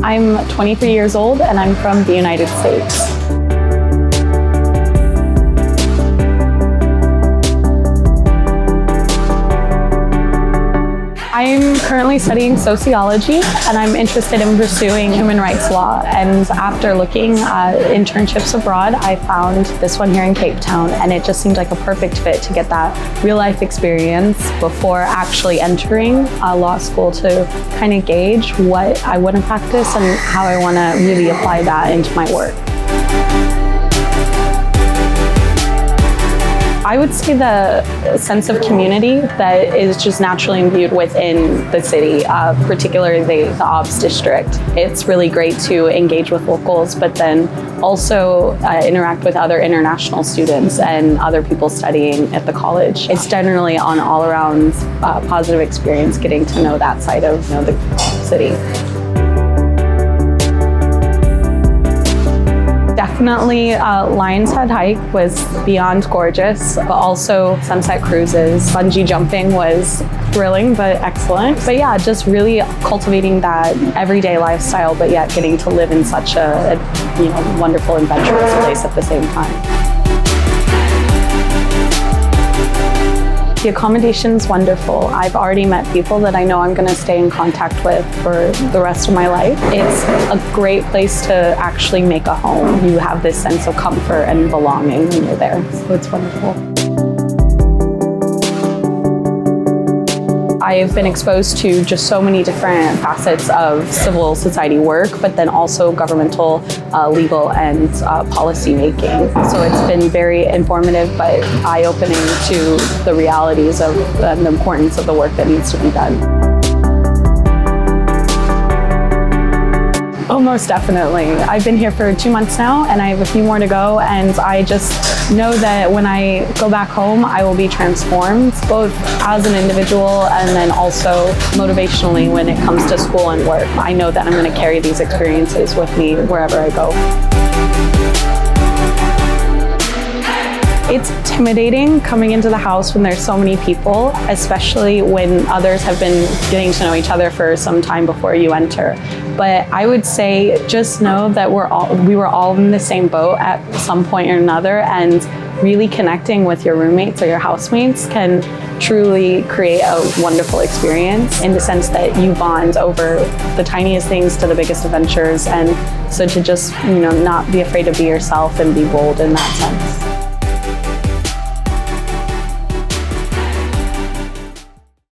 I'm 23 years old and I'm from the United States. I'm currently studying sociology and I'm interested in pursuing human rights law. And after looking at internships abroad, I found this one here in Cape Town, and it just seemed like a perfect fit to get that real life experience before actually entering law school, to kind of gauge what I want to practice and how I want to really apply that into my work. I would say the sense of community that is just naturally imbued within the city, particularly the Obs district. It's really great to engage with locals, but then also interact with other international students and other people studying at the college. It's generally an all-around positive experience getting to know that side of the city. Definitely Lion's Head hike was beyond gorgeous, but also sunset cruises. Bungee jumping was thrilling but excellent. But yeah, just really cultivating that everyday lifestyle, but yet getting to live in such a wonderful, adventurous place at the same time. The accommodation's wonderful. I've already met people that I know I'm going to stay in contact with for the rest of my life. It's a great place to actually make a home. You have this sense of comfort and belonging when you're there, so it's wonderful. I've been exposed to just so many different facets of civil society work, but then also governmental, legal, and policy making. So it's been very informative, but eye-opening to the realities of the importance of the work that needs to be done. Oh, most definitely. I've been here for 2 months now, and I have a few more to go, and I just know that when I go back home, I will be transformed, both as an individual and then also motivationally when it comes to school and work. I know that I'm going to carry these experiences with me wherever I go. It's intimidating coming into the house when there's so many people, especially when others have been getting to know each other for some time before you enter. But I would say just know that we were all in the same boat at some point or another, and really connecting with your roommates or your housemates can truly create a wonderful experience, in the sense that you bond over the tiniest things to the biggest adventures. And so to just not be afraid to be yourself and be bold in that sense.